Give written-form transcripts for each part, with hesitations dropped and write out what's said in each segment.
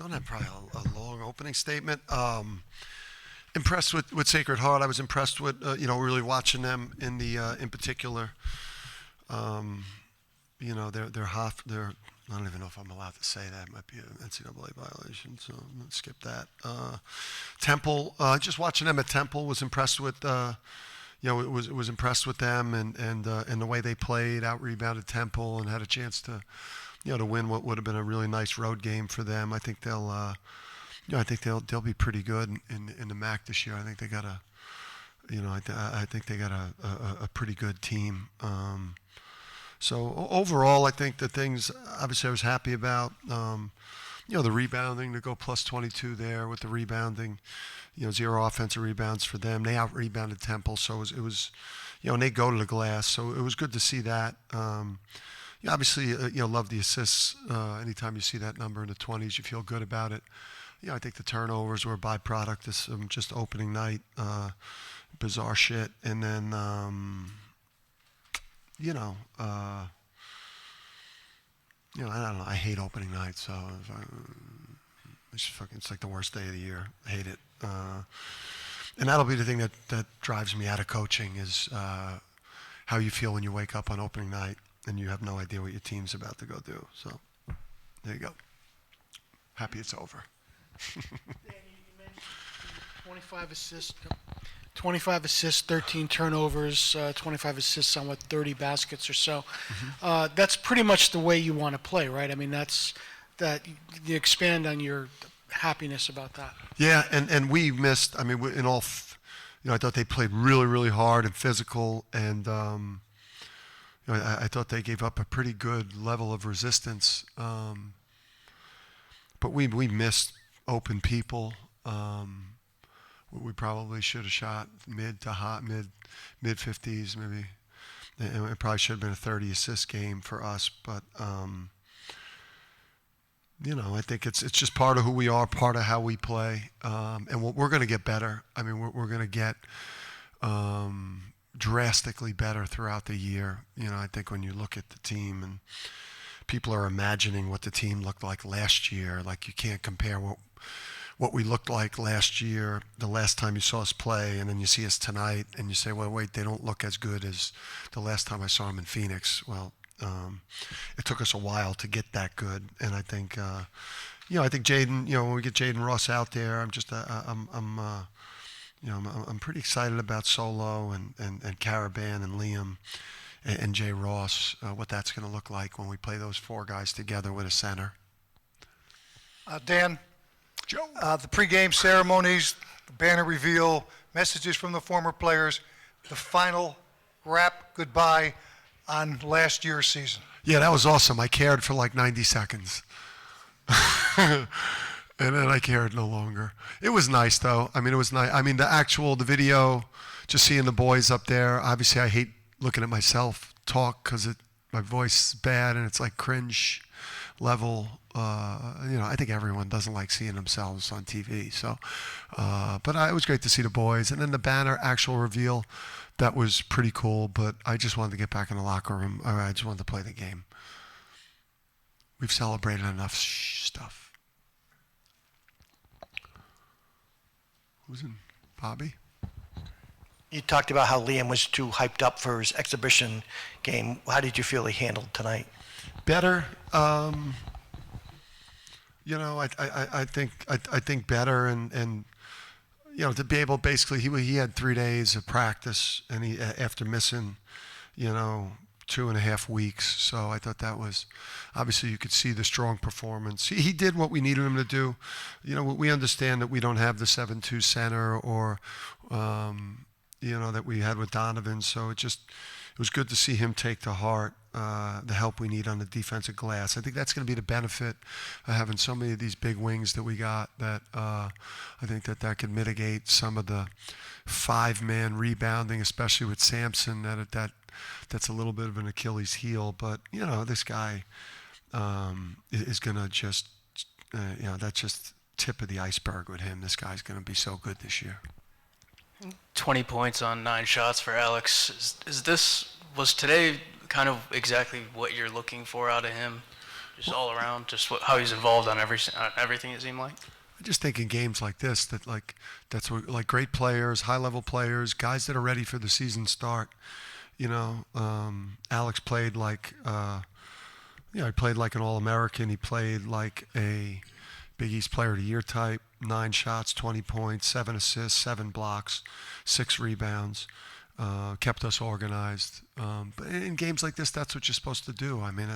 don't have probably a long opening statement. Impressed with Sacred Heart. I was impressed with really watching them in particular. They're half. I don't even know if I'm allowed to say that. It might be an NCAA violation, so I'm going to skip that. Temple, just watching them at Temple was impressed with. Was impressed with them and the way they played, out-rebounded Temple, and had a chance to, to win what would have been a really nice road game for them. I think they'll be pretty good in the MAC this year. I think they got I think they got a pretty good team. So overall, I think the things obviously I was happy about. The rebounding, to go plus 22 there with the rebounding. 0 offensive rebounds for them. They out-rebounded Temple, so it was and they go to the glass, so it was good to see that. Obviously, love the assists. Anytime you see that number in the 20s, you feel good about it. I think the turnovers were a byproduct of some just opening night, bizarre shit, and then, I don't know. I hate opening night, so it's like the worst day of the year. I hate it. And that'll be the thing that drives me out of coaching is how you feel when you wake up on opening night and you have no idea what your team's about to go do. So there you go. Happy it's over. Dan, you mentioned 25 assists, 13 turnovers, 25 assists on 30 baskets or so. Mm-hmm. That's pretty much the way you want to play, right? I mean, you expand on your happiness about that. Yeah, and we missed. I mean, I thought they played really, really hard and physical, and I thought they gave up a pretty good level of resistance. But we missed open people. We probably should have shot mid 50s maybe. It probably should have been a 30 assist game for us, but I think it's just part of who we are, part of how we play, and we're going to get better. I mean, we're going to get drastically better throughout the year. I think when you look at the team and people are imagining what the team looked like last year, like you can't compare what we looked like last year, the last time you saw us play, and then you see us tonight, and you say, well, wait, they don't look as good as the last time I saw them in Phoenix. Well, it took us a while to get that good, and I think, I think Jaden, when we get Jaden Ross out there, I'm pretty excited about Solo and Caravan and Liam and Jay Ross, what that's going to look like when we play those 4 guys together with a center. Dan, Joe. The pregame ceremonies, the banner reveal, messages from the former players, the final wrap goodbye on last year's season. Yeah, that was awesome. I cared for like 90 seconds. And then I cared no longer. It was nice, though. I mean, it was nice. I mean, the video, just seeing the boys up there. Obviously, I hate looking at myself talk because my voice is bad and it's like cringe level. I think everyone doesn't like seeing themselves on TV. So, but it was great to see the boys. And then the banner actual reveal, that was pretty cool. But I just wanted to get back in the locker room. I just wanted to play the game. We've celebrated enough stuff. Who's in? Bobby? You talked about how Liam was too hyped up for his exhibition game. How did you feel he handled tonight? Better. I think better, and to be able, basically he had 3 days of practice, and he after missing 2.5 weeks. So I thought that was, obviously you could see the strong performance. He did what we needed him to do. We understand that we don't have the 7-2 center or that we had with Donovan. So it was good to see him take to heart the help we need on the defensive glass. I think that's going to be the benefit of having so many of these big wings that we got, that I think that could mitigate some of the 5-man rebounding, especially with Sampson, that's a little bit of an Achilles heel. But, this guy is going to just, that's just tip of the iceberg with him. This guy's going to be so good this year. 20 points on 9 shots for Alex. Was today kind of exactly what you're looking for out of him? just all around, just how he's involved on everything. It seemed like. I just think in games like this that's what, like great players, high level players, guys that are ready for the season start. Alex played like he played like an All-American. He played like a Big East Player of the Year type. 9 shots, 20 points, 7 assists, 7 blocks, 6 rebounds. Kept us organized. But in games like this, that's what you're supposed to do. I mean,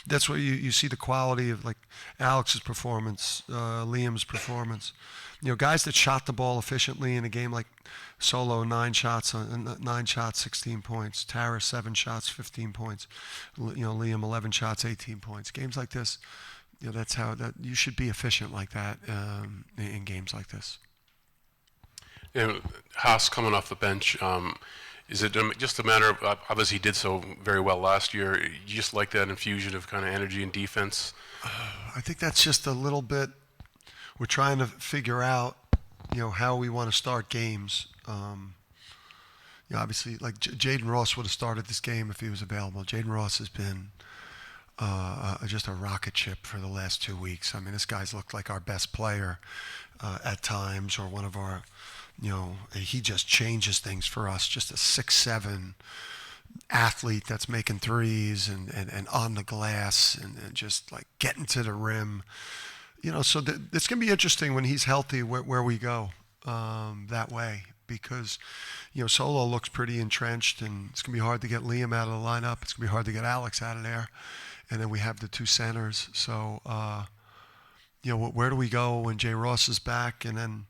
that's where you see the quality of like Alex's performance, Liam's performance. Guys that shot the ball efficiently in a game like Solo, 9 shots, 16 points. Tara, 7 shots, 15 points. Liam, 11 shots, 18 points. Games like this, that's how you should be efficient like that in games like this. Haas coming off the bench, is it just a matter of, obviously he did so very well last year, you just like that infusion of kind of energy and defense? I think that's just a little bit, we're trying to figure out, how we want to start games. Obviously, like Jaden Ross would have started this game if he was available. Jaden Ross has been just a rocket ship for the last 2 weeks. I mean, this guy's looked like our best player at times, or one of our, he just changes things for us. Just a 6'7" athlete that's making threes and on the glass and just like getting to the rim. So it's going to be interesting when he's healthy where we go that way, because, Solo looks pretty entrenched, and it's going to be hard to get Liam out of the lineup. It's going to be hard to get Alex out of there. And then we have the 2 centers. So, where do we go when Jay Ross is back? And then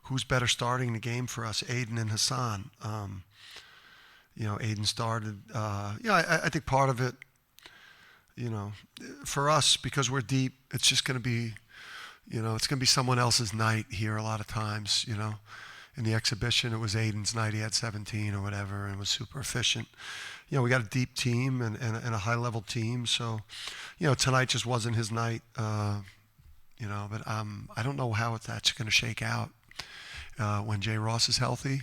who's better starting the game for us, Aiden and Hassan? Aiden started. I think part of it, for us, because we're deep, it's just going to be, it's going to be someone else's night here a lot of times, In the exhibition, it was Aiden's night. He had 17 or whatever and was super efficient. We got a deep team and a high-level team. So, tonight just wasn't his night, But I don't know how that's going to shake out. When Jay Ross is healthy,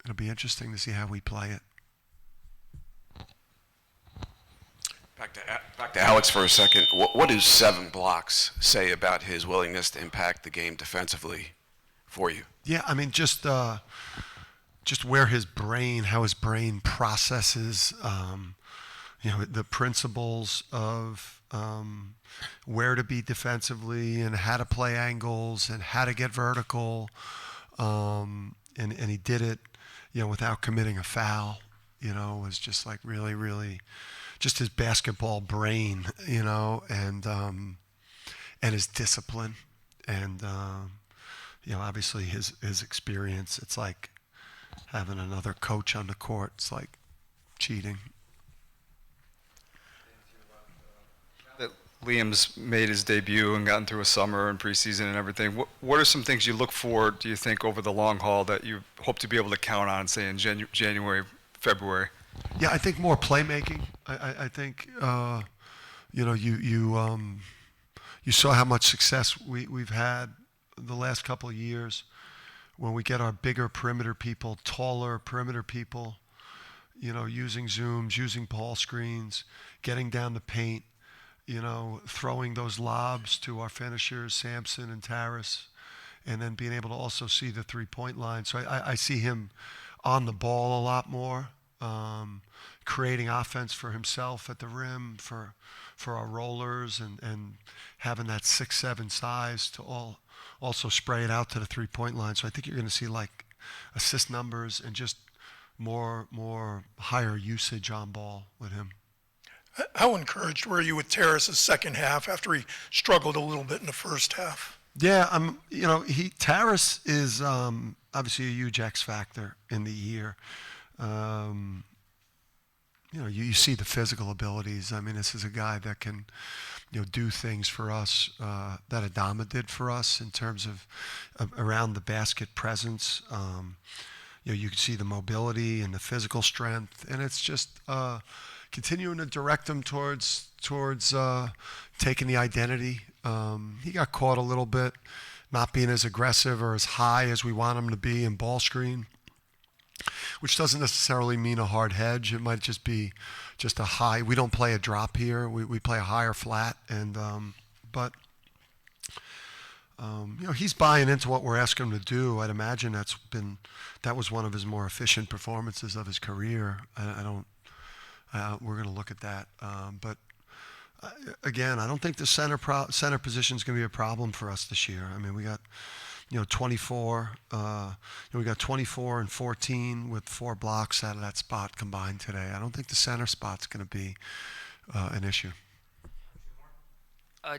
it'll be interesting to see how we play it. Back to Alex for a second. What do 7 blocks say about his willingness to impact the game defensively for you? Yeah, I mean, just where how his brain processes, the principles of where to be defensively and how to play angles and how to get vertical, and he did it, without committing a foul. It was just like really, really, just his basketball brain, and his discipline, and obviously his experience. It's like having another coach on the court. It's like cheating. That Liam's made his debut and gotten through a summer and preseason and everything. What are some things you look for, do you think, over the long haul that you hope to be able to count on, say, in January, February? Yeah, I think more playmaking. I think you saw how much success we've had the last couple of years when we get our bigger perimeter people, taller perimeter people, using zooms, using ball screens, getting down the paint, throwing those lobs to our finishers, Sampson and Taras, and then being able to also see the three-point line. So I see him on the ball a lot more, creating offense for himself at the rim, for our rollers, and having that 6'7" size to also spray it out to the three-point line. So I think you're going to see like assist numbers and just more higher usage on ball with him. How encouraged were you with Terrace's second half after he struggled a little bit in the first half? Yeah, Taras is obviously a huge X factor in the year. You see the physical abilities. I mean, this is a guy that can, do things for us that Adama did for us in terms of around the basket presence. You can see the mobility and the physical strength, and it's just continuing to direct him towards taking the identity. He got caught a little bit, not being as aggressive or as high as we want him to be in ball screen. which doesn't necessarily mean a hard hedge. It might just be just a high. We don't play a drop here. We play a higher flat, and but he's buying into what we're asking him to do. I'd imagine that was one of his more efficient performances of his career. I don't. We're going to look at that, but. Again, I don't think the center position is going to be a problem for us this year. I mean, we got, 24. We got 24 and 14 with 4 blocks out of that spot combined today. I don't think the center spot's going to be an issue.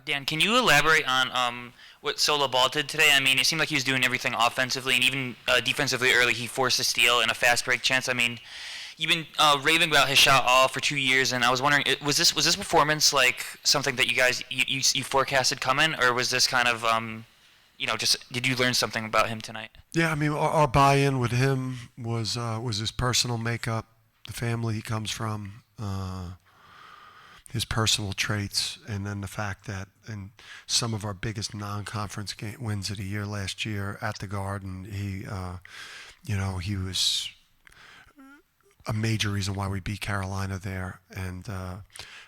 Dan, can you elaborate on what Sola Ball did today? I mean, it seemed like he was doing everything offensively, and even defensively early. He forced a steal and a fast break chance. I mean, you've been raving about his shot all for 2 years, and I was wondering, was this performance like something that you guys you forecasted coming, or was this kind of just did you learn something about him tonight? Yeah, I mean, our buy-in with him was his personal makeup, the family he comes from, his personal traits, and then the fact that in some of our biggest non-conference wins of the year last year at the Garden, he was a major reason why we beat Carolina there, and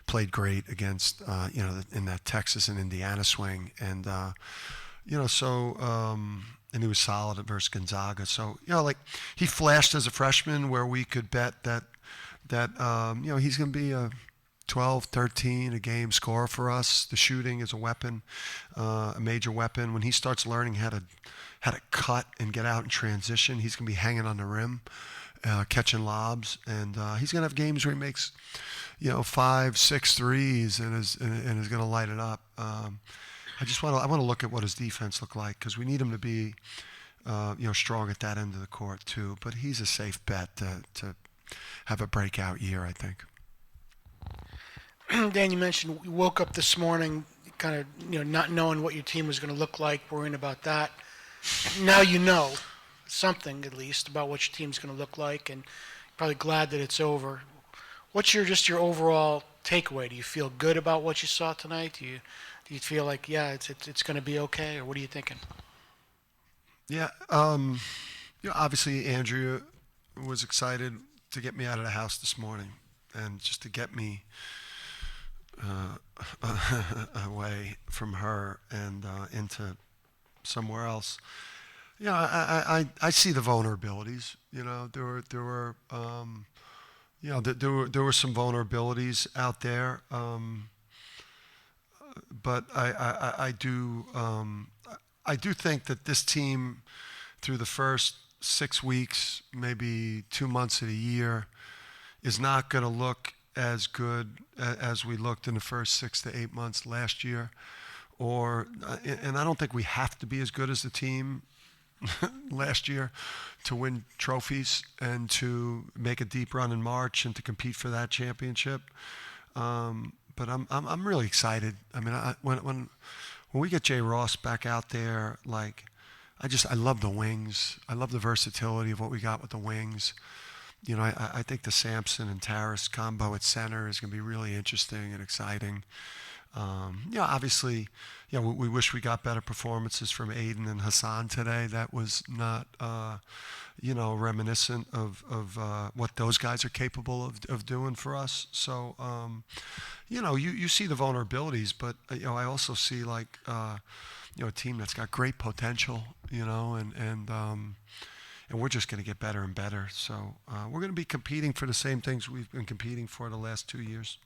played great against in that Texas and Indiana swing, and and he was solid at versus Gonzaga. So he flashed as a freshman where we could bet that he's going to be a 12, 13 a game scorer for us. The shooting is a weapon, a major weapon. When he starts learning how to cut and get out in transition, he's going to be hanging on the rim. Catching lobs, and he's gonna have games where he makes, 5, 6 threes and is gonna light it up. I want to look at what his defense looked like, because we need him to be, strong at that end of the court too. But he's a safe bet to have a breakout year, I think. Dan, you mentioned you woke up this morning kind of not knowing what your team was going to look like, worrying about that. Now you know something at least about what your team's going to look like, and probably glad that it's over. What's your overall takeaway? Do you feel good about what you saw tonight? Do you feel like it's going to be okay, or what are you thinking? Yeah, obviously Andrea was excited to get me out of the house this morning, and just to get me away from her and into somewhere else. I see the vulnerabilities. There were some vulnerabilities out there, but I do think that this team, through the first 6 weeks, maybe 2 months of the year, is not going to look as good as we looked in the first 6 to 8 months last year, and I don't think we have to be as good as the team last year to win trophies and to make a deep run in March and to compete for that championship. But I'm really excited. I mean, when we get Jay Ross back out there, I love the wings. I love the versatility of what we got with the wings. I think the Sampson and Taras combo at center is going to be really interesting and exciting. Obviously, we wish we got better performances from Aiden and Hassan today. That was not, reminiscent of what those guys are capable of doing for us. So, you see the vulnerabilities, but I also see a team that's got great potential, and we're just going to get better and better. So we're going to be competing for the same things we've been competing for the last 2 years.